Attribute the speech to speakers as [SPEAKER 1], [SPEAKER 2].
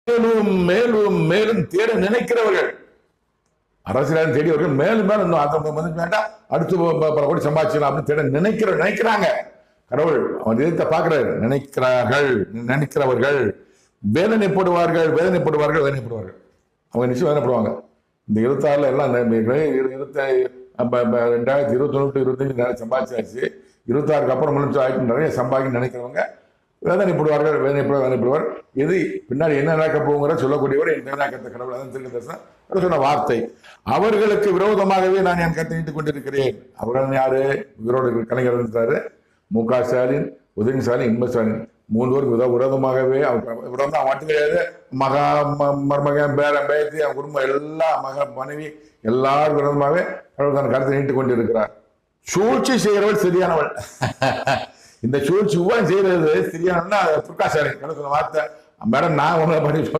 [SPEAKER 1] மேலும் மேலும் மேலும் தேட நினைக்கிறவர்கள், அரசியல் தேடியவர்கள் மேலும் மேலும் வேண்டாம், அடுத்து பல கோடி சம்பாதிச்சிடலாம் அப்படின்னு தேட நினைக்கிறாங்க. கடவுள் அவன் எதிர்த்த பார்க்கிறார். நினைக்கிறவர்கள் வேதனைப்படுவார்கள். அவங்க நிச்சயம் வேதனைப்படுவாங்க. இந்த 26 எல்லாம் 2021-25 நிறைய சம்பாதிச்சாச்சு. 26 அப்புறம் நிறைய சம்பாதிக்க நினைக்கிறவங்க வேதனைப்படுவார். எது பின்னாடி என்ன நடக்க போங்கிற சொல்லக்கூடியவர் கடவுள். அதான் திருக்க சொன்ன வார்த்தை. அவர்களுக்கு விரோதமாகவே நான் என் கருத்தை நீட்டுக் கொண்டிருக்கிறேன். அவர்கள் யாரு? இவரோட கலைஞர் இருந்தாரு, மு.க. ஸ்டாலின், உதயநிதி ஸ்டாலின், இன்ப ஸ்டாலின். 3 பேருக்கு விரோதமாகவே விரோதம் மட்டும் கிடையாது. மருமகன், பேரன், பேத்தி, அவன் குடும்பம் எல்லாம், மனைவி எல்லாரும் விரோதமாகவே கடவுள் தன் கருத்தை நீட்டுக் கொண்டிருக்கிறார். சூழ்ச்சி செய்கிறவள் சரியானவள். இந்த சூழ்ச்சி செய்யறது சரியானவன்னா பிரகாஷ் ஸ்டாலின் சொன்ன வார்த்தை. மேடம் நான் ஒண்ணு பண்ணி